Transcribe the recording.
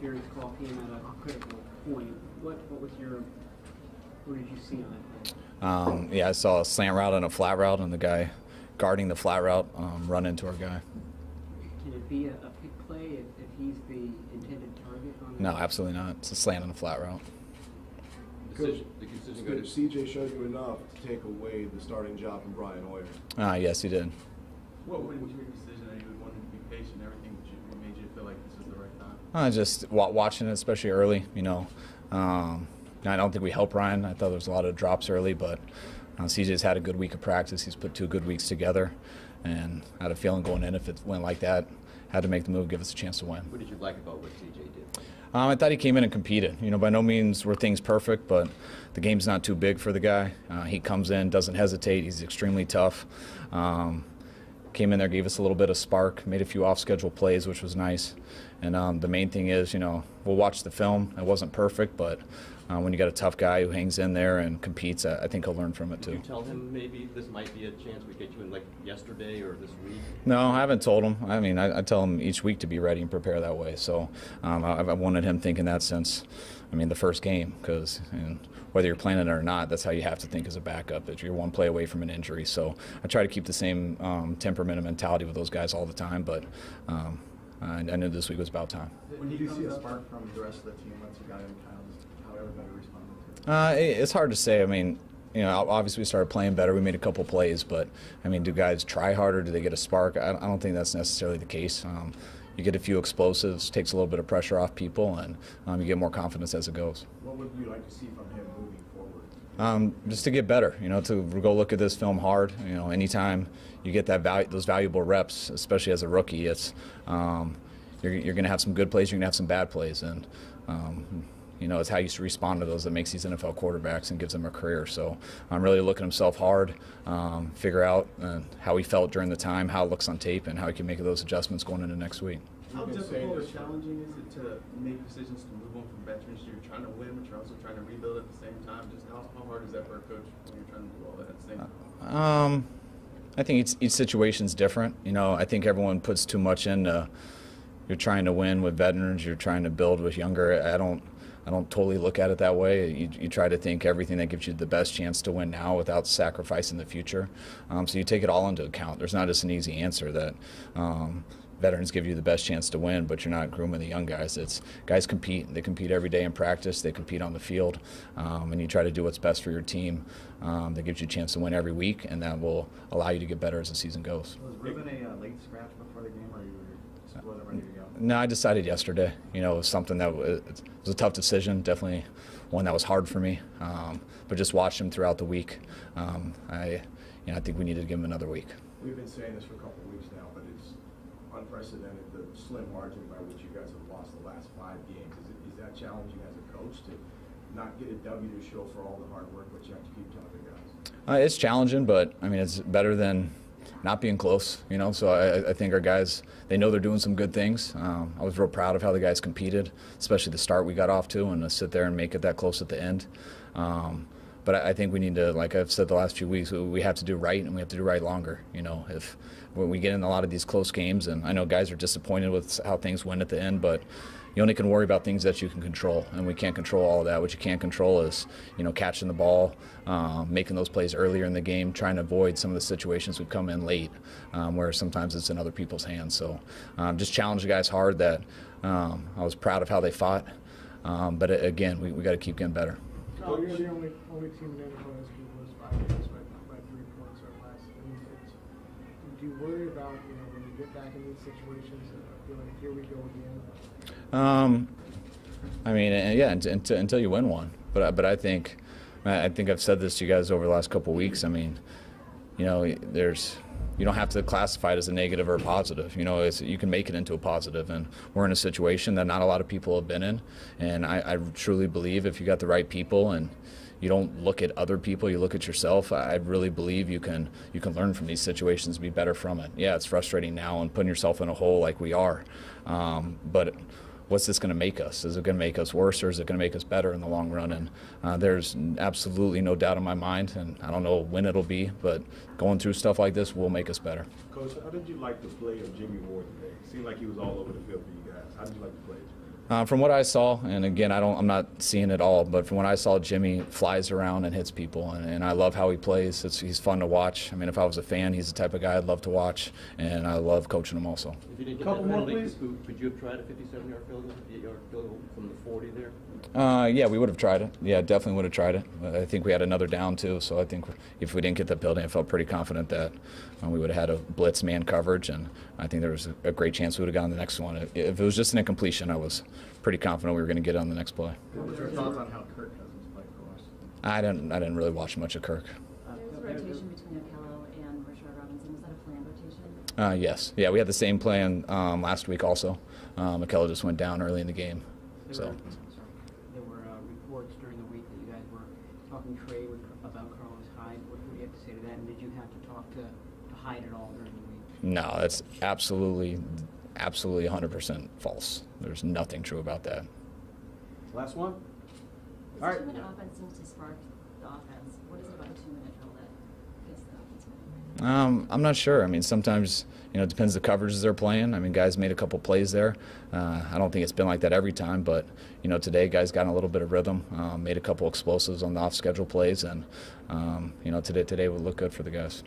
interference call came at a critical point. What did you see on that play? Yeah, I saw a slant route and a flat route, and the guy guarding the flat route run into our guy. Can it be a pick play if he's the intended target on that? No, absolutely not. It's a slant and a flat route. The decision good. CJ showed you enough to take away the starting job from Brian Hoyer. Yes, he did. What was your decision that you would want to be patient and everything? What made you feel like this was the right time? Just watching it, especially early. I don't think we helped Ryan. I thought there was a lot of drops early, but CJ's had a good week of practice. He's put 2 good weeks together, and I had a feeling going in if it went like that, had to make the move, give us a chance to win. What did you like about what CJ did? I thought he came in and competed. By no means were things perfect, but the game's not too big for the guy. He comes in, doesn't hesitate. He's extremely tough. Came in there, gave us a little bit of spark, made a few off-schedule plays, which was nice. And the main thing is, we'll watch the film. It wasn't perfect, but when you got a tough guy who hangs in there and competes, I think he'll learn from it too. Did you tell him maybe this might be a chance we get you in like yesterday or this week? No, I haven't told him. I mean, I tell him each week to be ready and prepare that way. So I've wanted him thinking that since, the first game, because whether you're playing it or not, that's how you have to think as a backup. That you're one play away from an injury. So I try to keep the same temperament and mentality with those guys all the time, but I knew this week was about time. When did you see a spark from the rest of the team once you got in, kind of how everybody responded to it? It's hard to say. Obviously we started playing better. We made a couple plays, but do guys try harder? Do they get a spark? I don't think that's necessarily the case. You get a few explosives, takes a little bit of pressure off people, and you get more confidence as it goes. What would you like to see from him moving forward? Just to get better, to go look at this film hard. Anytime you get those valuable reps, especially as a rookie, it's you're going to have some good plays, you're going to have some bad plays, and it's how you respond to those that makes these NFL quarterbacks and gives them a career. So I'm really looking himself hard, figure out how he felt during the time, how it looks on tape, and how he can make those adjustments going into next week. How difficult or challenging is it to make decisions to move on from veterans? You're trying to win, but you're also trying to rebuild at the same time. Just how hard is that for a coach when you're trying to do all that at the same time? I think each situation's different. I think everyone puts too much into you're trying to win with veterans, you're trying to build with younger. I don't totally look at it that way. You try to think everything that gives you the best chance to win now without sacrificing the future. So you take it all into account. There's not just an easy answer that veterans give you the best chance to win, but you're not grooming the young guys. Guys compete. They compete every day in practice. They compete on the field, and you try to do what's best for your team. That gives you a chance to win every week, and that will allow you to get better as the season goes. Was Ruben a late scratch before the game, or you wasn't ready to go? No, I decided yesterday. It was something that it was a tough decision, definitely one that was hard for me. But just watched him throughout the week. I think we needed to give him another week. We've been saying this for a couple of weeks now, but it's unprecedented, the slim margin by which you guys have lost the last 5 games. Is that challenging as a coach to not get a W to show for all the hard work, but you have to keep telling the guys? It's challenging, but it's better than not being close, So I think our guys, they know they're doing some good things. I was real proud of how the guys competed, especially the start we got off to, and to sit there and make it that close at the end. But I think we need to, like I've said the last few weeks, we have to do right, and we have to do right longer. If when we get in a lot of these close games, and I know guys are disappointed with how things went at the end, but you only can worry about things that you can control, and we can't control all of that. What you can't control is, catching the ball, making those plays earlier in the game, trying to avoid some of the situations we've come in late, where sometimes it's in other people's hands. So just challenge the guys hard. That I was proud of how they fought, but again, we got to keep getting better. No, you're the only team in the NFL that's beat those 5 games by 3 points or less. Do you worry about, when you get back in these situations, feeling like here we go again? Until you win one. But I think I've said this to you guys over the last couple of weeks. You don't have to classify it as a negative or a positive. You can make it into a positive, and we're in a situation that not a lot of people have been in. And I truly believe if you got the right people and you don't look at other people, you look at yourself, I really believe you can learn from these situations and be better from it. Yeah, it's frustrating now and putting yourself in a hole like we are. But what's this going to make us? Is it going to make us worse, or is it going to make us better in the long run? And there's absolutely no doubt in my mind, and I don't know when it'll be, but going through stuff like this will make us better. Coach, how did you like the play of Jimmy Ward today? It seemed like he was all over the field for you guys. How did you like the play? From what I saw, and again, I'm not seeing it all, but from what I saw, Jimmy flies around and hits people, and I love how he plays. He's fun to watch. I mean, if I was a fan, he's the type of guy I'd love to watch, and I love coaching him also. If you didn't get Couple that more, penalty, please. could you have tried a 57-yard field goal, 58-yard field goal from the 40 there? Yeah, we would have tried it. Yeah, definitely would have tried it. I think we had another down too, so I think if we didn't get that building, I felt pretty confident that we would have had a blitz man coverage, and I think there was a great chance we would have gotten the next one. If it was just an incompletion, I was pretty confident we were going to get on the next play. What was your thoughts on how Kirk Cousins played for Washington? I didn't really watch much of Kirk. There was a rotation between Okello and Rashard Robinson. Was that a planned rotation? Yes. Yeah, we had the same plan last week also. McKellar just went down early in the game. So. There were reports during the week that you guys were talking trade about Carlos Hyde. What do you have to say to that? And did you have to talk to Hyde at all during the week? No, that's absolutely 100% false. There's nothing true about that. Last one? This All right. 2-minute offense seems to spark the offense. What is it about a 2-minute drill that gets the offense moving? I'm not sure. I mean, sometimes, it depends the coverages they're playing. I mean, guys made a couple plays there. I don't think it's been like that every time, but, today guys got in a little bit of rhythm, made a couple explosives on the off-schedule plays, and, today would look good for the guys.